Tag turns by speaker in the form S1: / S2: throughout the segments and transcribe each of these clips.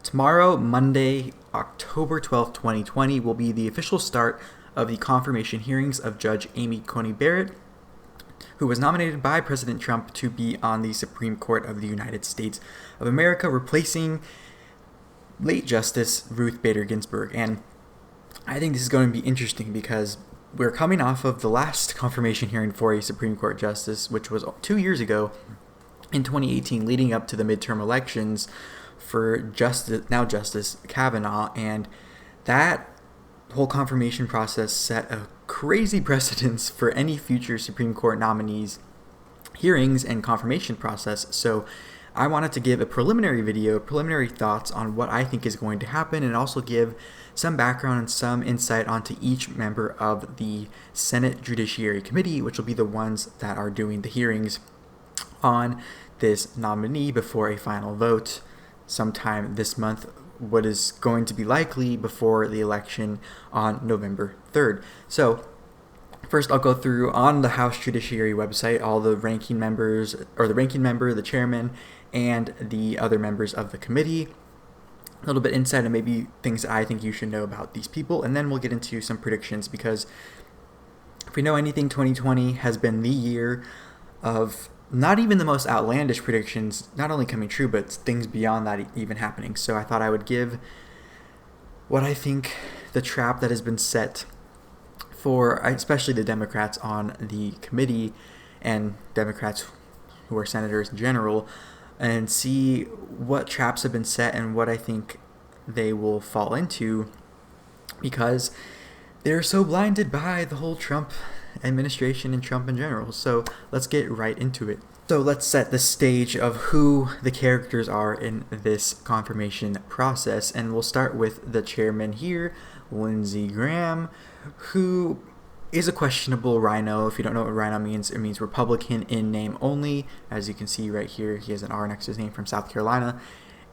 S1: Tomorrow, Monday, October 12th, 2020, will be the official start of the confirmation hearings of Judge Amy Coney Barrett, who was nominated by President Trump to be on the Supreme Court of the United States of America, replacing late Justice Ruth Bader Ginsburg. And I think this is going to be interesting because we're coming off of the last confirmation hearing for a Supreme Court justice, which was 2 years ago in 2018, leading up to the midterm elections for Justice Kavanaugh. And that whole confirmation process set a crazy precedence for any future Supreme Court nominees' hearings and confirmation process. So I wanted to give a preliminary thoughts on what I think is going to happen, and also give some background and some insight onto each member of the Senate Judiciary Committee, which will be the ones that are doing the hearings on this nominee before a final vote sometime this month, what is going to be likely before the election on November 3rd. So first, I'll go through on the House Judiciary website all the ranking members, or the ranking member, the chairman, and the other members of the committee. A little bit insight and maybe things I think you should know about these people, and then we'll get into some predictions, because if we know anything, 2020 has been the year of not even the most outlandish predictions not only coming true, but things beyond that even happening. So I thought I would give what I think the trap that has been set for especially the Democrats on the committee, and Democrats who are senators in general, and see what traps have been set and what I think they will fall into, because they're so blinded by the whole Trump administration and Trump in general. So let's get right into it. So let's set the stage of who the characters are in this confirmation process, and we'll start with the chairman here, Lindsey Graham, who is a questionable rhino. If you don't know what rhino means, it means Republican in name only. As you can see right here, he has an R next to his name, from South Carolina.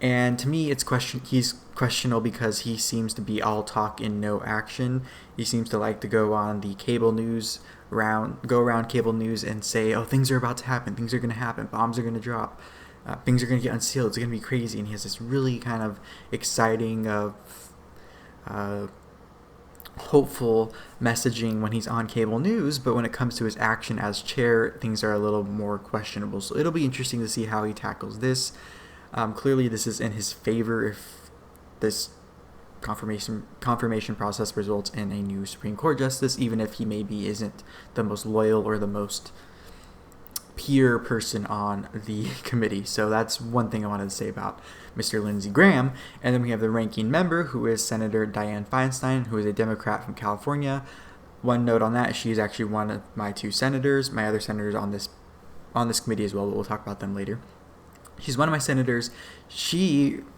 S1: And to me, he's questionable because he seems to be all talk and no action. He seems to like to go on the cable news go around cable news and say, oh, things are about to happen, things are going to happen, bombs are going to drop, things are going to get unsealed, it's going to be crazy. And he has this really kind of exciting, hopeful messaging when he's on cable news, but when it comes to his action as chair, things are a little more questionable. So it'll be interesting to see how he tackles this. Clearly this is in his favor if this confirmation process results in a new Supreme Court justice, even if he maybe isn't the most loyal or the most pure person on the committee. So that's one thing I wanted to say about Mr. Lindsey Graham. And then we have the ranking member, who is Senator Diane Feinstein, who is a Democrat from California. One note on that, she is actually one of my two senators, my other senators on this committee as well, but we'll talk about them later. She's one of my senators.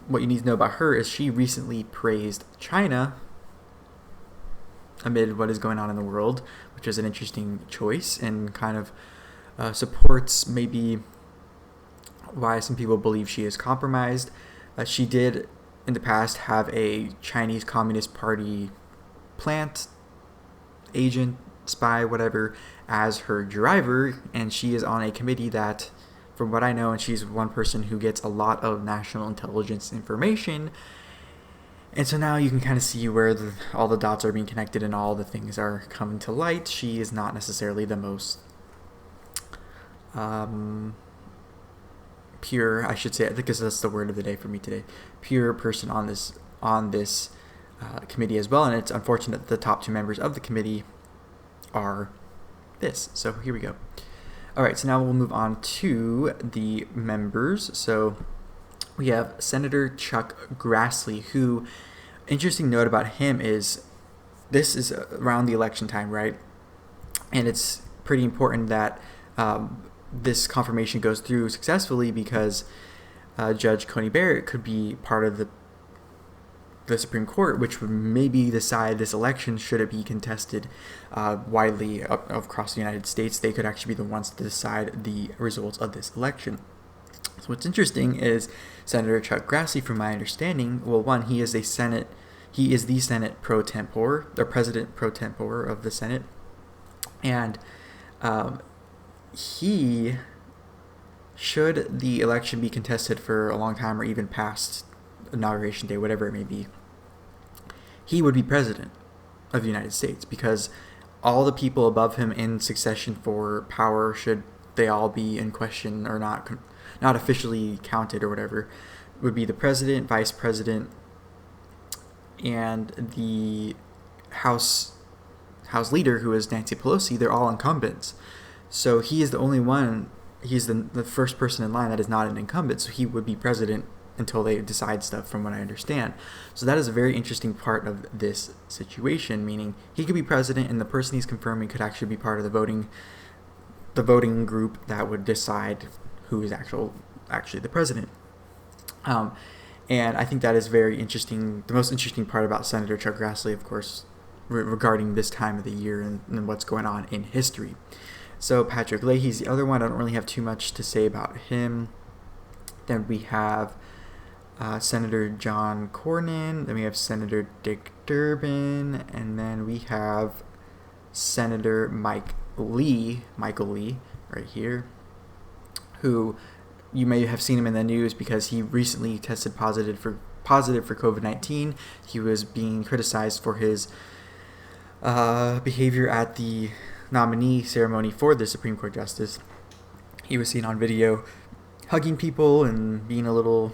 S1: What you need to know about her is she recently praised China amid what is going on in the world, which is an interesting choice, and kind of supports maybe why some people believe she is compromised. She did in the past have a Chinese Communist Party plant agent, spy, whatever, as her driver, and she is on a committee that, from what I know, and she's one person who gets a lot of national intelligence information. And so now you can kind of see where all the dots are being connected and all the things are coming to light. She is not necessarily the most pure, I should say, I think that's the word of the day for me today, pure person on this committee as well. And it's unfortunate that the top two members of the committee are this. So here we go. All right, so now we'll move on to the members. So we have Senator ChuckGrassley, who, interesting note about him is, this is around the election time, right? And it's pretty important that this confirmation goes through successfully, because Judge Coney Barrett could be part of the Supreme Court, which would maybe decide this election, should it be contested widely across the United States. They could actually be the ones to decide the results of this election. So what's interesting is Senator ChuckGrassley, from my understanding, well, one, he is the Senate pro tempore, the president pro tempore of the Senate, and he, should the election be contested for a long time or even past inauguration day, whatever it may be, he would be president of the United States, because all the people above him in succession for power, should they all be in question or not officially counted or whatever, would be the president, vice president, and the House leader, who is Nancy Pelosi. They're all incumbents. So he is the only one, he's the first person in line that is not an incumbent, so he would be president until they decide stuff, from what I understand. So that is a very interesting part of this situation, meaning he could be president, and the person he's confirming could actually be part of the voting group that would decide who is actually the president. And I think that is very interesting. The most interesting part about Senator Chuck Grassley, of course, regarding this time of the year and what's going on in history. So Patrick Leahy's the other one. I don't really have too much to say about him. Then we have Senator John Cornyn. Then we have Senator Dick Durbin. And then we have Senator Michael Lee, right here, who you may have seen him in the news because he recently tested positive for COVID-19. He was being criticized for his behavior at the nominee ceremony for the Supreme Court Justice. He was seen on video hugging people and being a little,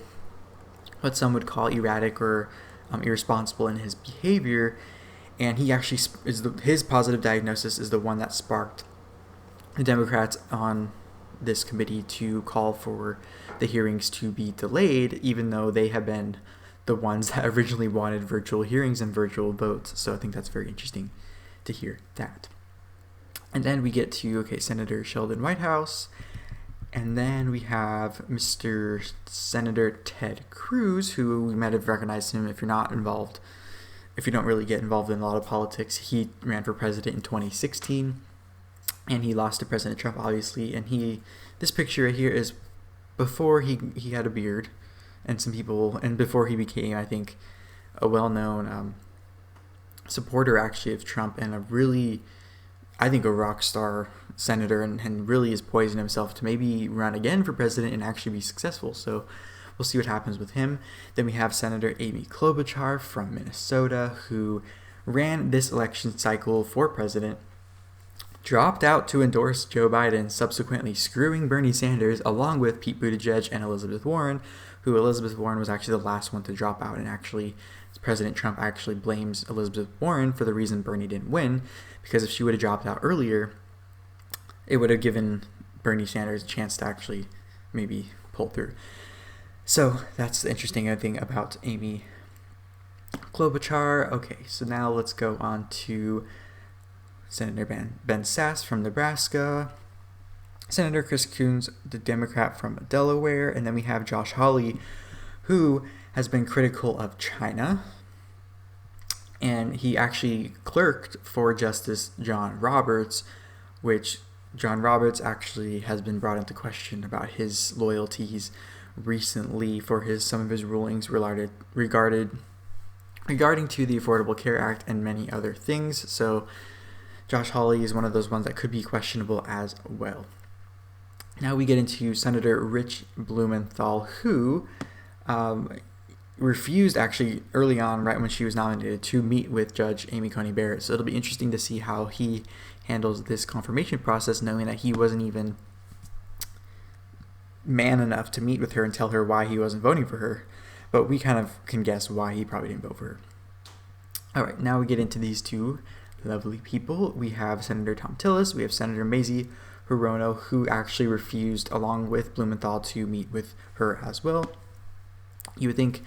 S1: what some would call erratic or irresponsible in his behavior. And he actually his positive diagnosis is the one that sparked the Democrats on this committee to call for the hearings to be delayed, even though they have been the ones that originally wanted virtual hearings and virtual votes. So I think that's very interesting to hear that. And then we get to, Senator Sheldon Whitehouse. And then we have Mr. Senator Ted Cruz, who we might have recognized him if you're not involved. If you don't really get involved in a lot of politics. He ran for president in 2016. And he lost to President Trump, obviously. And this picture right here is before he had a beard. And before he became, I think, a well-known supporter, actually, of Trump, and a rock star senator, and really has poisoned himself to maybe run again for president and actually be successful. So we'll see what happens with him. Then we have Senator Amy Klobuchar from Minnesota, who ran this election cycle for president, dropped out to endorse Joe Biden, subsequently screwing Bernie Sanders, along with Pete Buttigieg and Elizabeth Warren, who Elizabeth Warren was actually the last one to drop out, and actually President Trump actually blames Elizabeth Warren for the reason Bernie didn't win, because if she would have dropped out earlier, it would have given Bernie Sanders a chance to actually maybe pull through. So that's the interesting thing about Amy Klobuchar. Okay, so now let's go on to Senator Ben Sasse from Nebraska, Senator Chris Coons, the Democrat from Delaware, and then we have Josh Hawley, who has been critical of China, and he actually clerked for Justice John Roberts, which John Roberts actually has been brought into question about his loyalties recently for some of his rulings regarding to the Affordable Care Act and many other things. So Josh Hawley is one of those ones that could be questionable as well. Now we get into Senator Rich Blumenthal, who refused actually early on, right when she was nominated, to meet with Judge Amy Coney Barrett. So it'll be interesting to see how he handles this confirmation process, knowing that he wasn't even man enough to meet with her and tell her why he wasn't voting for her. But we kind of can guess why he probably didn't vote for her. All right, now we get into these two lovely people. We have Senator Thom Tillis. We have Senator Mazie Hirono, who actually refused, along with Blumenthal, to meet with her as well. You would think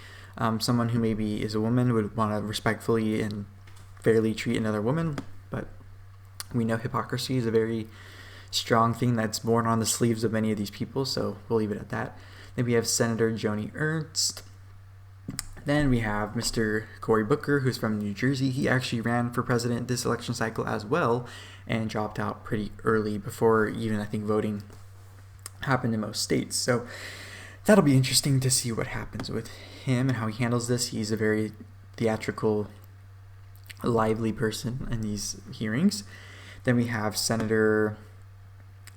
S1: someone who maybe is a woman would want to respectfully and fairly treat another woman, but we know hypocrisy is a very strong thing that's born on the sleeves of many of these people, so we'll leave it at that. Then we have Senator Joni Ernst. Then we have Mr. Cory Booker, who's from New Jersey. He actually ran for president this election cycle as well and dropped out pretty early before even, I think, voting happened in most states. So that'll be interesting to see what happens with him and how he handles this. He's a very theatrical, lively person in these hearings. Then we have Senator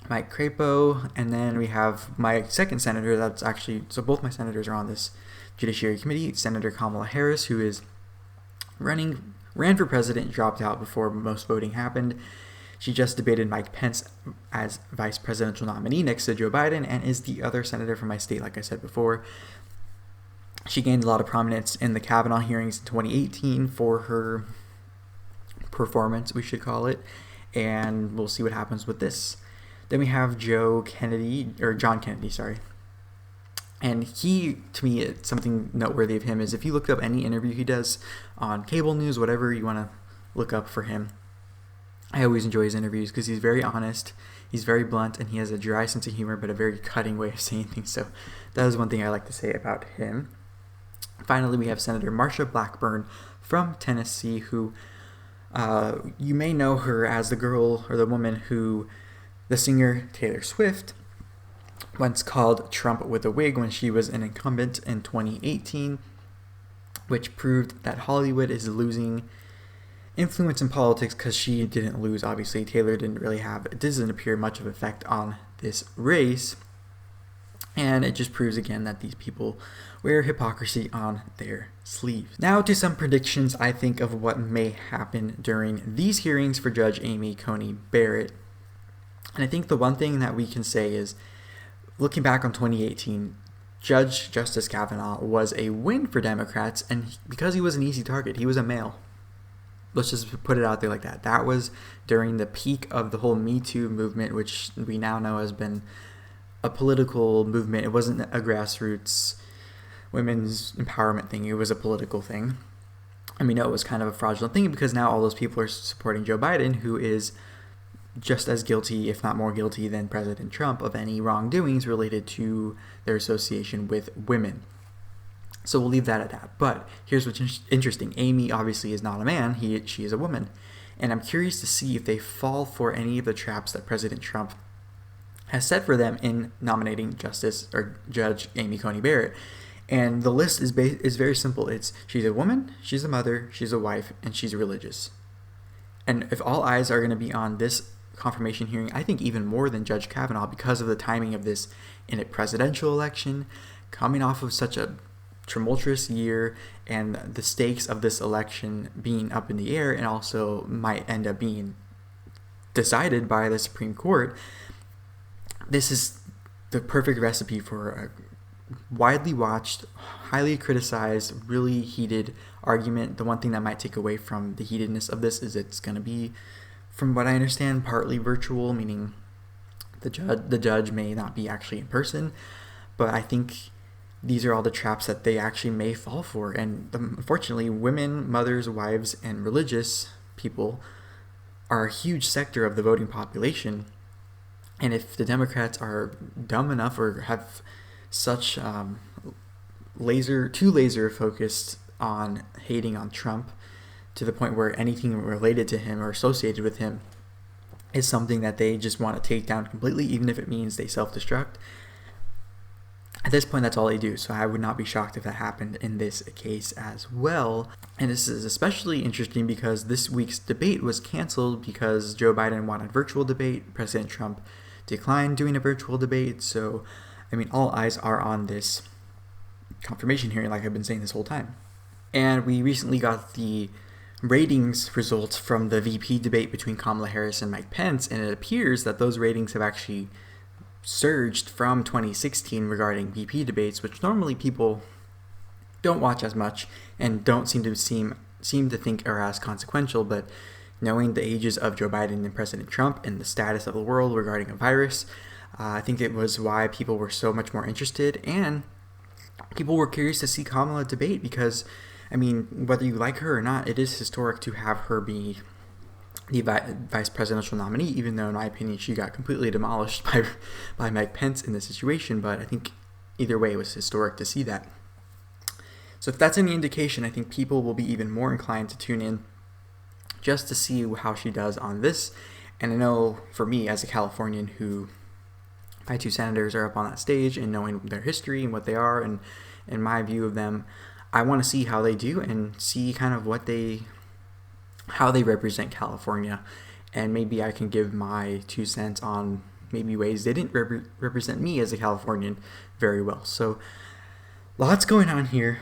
S1: Mike Crapo, and then we have my second senator that's actually, so both my senators are on this Judiciary Committee, Senator Kamala Harris, who is ran for president, dropped out before most voting happened. She just debated Mike Pence as vice presidential nominee next to Joe Biden and is the other senator from my state, like I said before. She gained a lot of prominence in the Kavanaugh hearings in 2018 for her performance, we should call it, and we'll see what happens with this. Then we have John Kennedy, and he, to me, something noteworthy of him is if you look up any interview he does on cable news, whatever you want to look up for him, I always enjoy his interviews because he's very honest, he's very blunt, and he has a dry sense of humor, but a very cutting way of saying things. So that is one thing I like to say about him. Finally, we have Senator Marsha Blackburn from Tennessee, who you may know her as the girl or the woman who the singer Taylor Swift once called Trump with a wig when she was an incumbent in 2018, which proved that Hollywood is losing influence in politics because she didn't lose. Obviously, Taylor it doesn't appear much of an effect on this race. And it just proves again that these people wear hypocrisy on their sleeves. Now to some predictions, I think, of what may happen during these hearings for Judge Amy Coney Barrett. And I think the one thing that we can say is, looking back on 2018, Justice Kavanaugh was a win for Democrats, and because he was an easy target, he was a male. Let's just put it out there like that. That was during the peak of the whole Me Too movement, which we now know has been a political movement. It wasn't a grassroots women's empowerment thing. It was a political thing. And we know it was kind of a fraudulent thing because now all those people are supporting Joe Biden, who is just as guilty, if not more guilty, than President Trump of any wrongdoings related to their association with women. So we'll leave that at that. But here's what's interesting. Amy obviously is not a man. She is a woman. And I'm curious to see if they fall for any of the traps that President Trump has set for them in nominating Judge Amy Coney Barrett. And the list is very simple. She's a woman, she's a mother, she's a wife, and she's religious. And if all eyes are going to be on this confirmation hearing, I think even more than Judge Kavanaugh, because of the timing of this in a presidential election, coming off of such a tumultuous year, and the stakes of this election being up in the air and also might end up being decided by the Supreme Court, this is the perfect recipe for a widely watched, highly criticized, really heated argument. The one thing that might take away from the heatedness of this is it's going to be, from what I understand, partly virtual, meaning the judge may not be actually in person. But I think these are all the traps that they actually may fall for. And unfortunately, women, mothers, wives, and religious people are a huge sector of the voting population. And if the Democrats are dumb enough or have such too laser focused on hating on Trump to the point where anything related to him or associated with him is something that they just want to take down completely, even if it means they self-destruct, at this point, that's all they do. So I would not be shocked if that happened in this case as well. And this is especially interesting because this week's debate was canceled because Joe Biden wanted virtual debate. President Trump declined doing a virtual debate. So, all eyes are on this confirmation hearing, like I've been saying this whole time. And we recently got the ratings results from the VP debate between Kamala Harris and Mike Pence, and it appears that those ratings have actually surged from 2016 regarding VP debates, which normally people don't watch as much and don't seem to think are as consequential. But knowing the ages of Joe Biden and President Trump and the status of the world regarding a virus, I think it was why people were so much more interested, and people were curious to see Kamala debate because, whether you like her or not, it is historic to have her be the vice presidential nominee, even though in my opinion she got completely demolished by Mike Pence in this situation. But I think either way it was historic to see that. So if that's any indication, I think people will be even more inclined to tune in just to see how she does on this. And I know for me as a Californian who my two senators are up on that stage, and knowing their history and what they are and my view of them, I want to see how they do and see kind of how they represent California, and maybe I can give my 2 cents on maybe ways they didn't represent me as a Californian very well. So Lots going on here.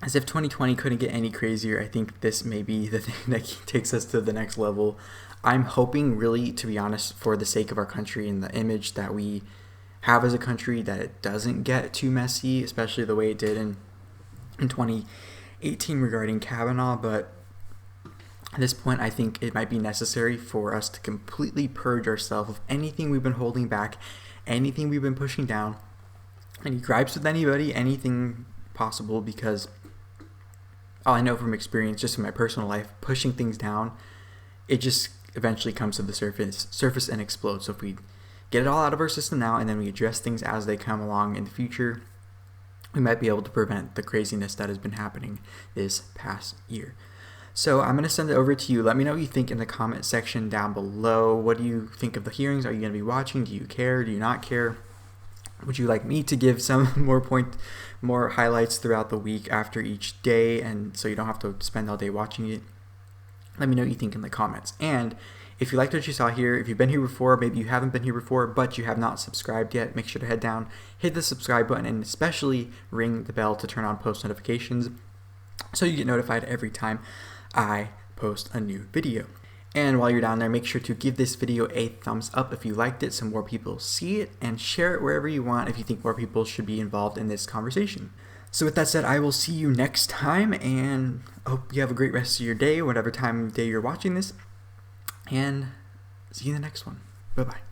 S1: As if 2020 couldn't get any crazier, I think this may be the thing that takes us to the next level. I'm hoping, really, to be honest, for the sake of our country and the image that we have as a country, that it doesn't get too messy, especially the way it did in 2018 regarding Kavanaugh. But at this point, I think it might be necessary for us to completely purge ourselves of anything we've been holding back, anything we've been pushing down, any gripes with anybody, anything possible, because all I know from experience, just in my personal life, pushing things down, it just eventually comes to the surface and explodes. So if we get it all out of our system now and then we address things as they come along in the future, we might be able to prevent the craziness that has been happening this past year. So I'm going to send it over to you. Let me know what you think in the comment section down below. What do you think of the hearings? Are you going to be watching? Do you care? Do you not care? Would you like me to give some more highlights throughout the week after each day, and so you don't have to spend all day watching it? Let me know what you think in the comments. And if you liked what you saw here, if you've been here before, maybe you haven't been here before, but you have not subscribed yet, make sure to head down, hit the subscribe button, and especially ring the bell to turn on post notifications so you get notified every time I post a new video. And while you're down there, make sure to give this video a thumbs up if you liked it so more people see it, and share it wherever you want if you think more people should be involved in this conversation. So with that said, I will see you next time, and I hope you have a great rest of your day, whatever time of day you're watching this, and see you in the next one. Bye-bye.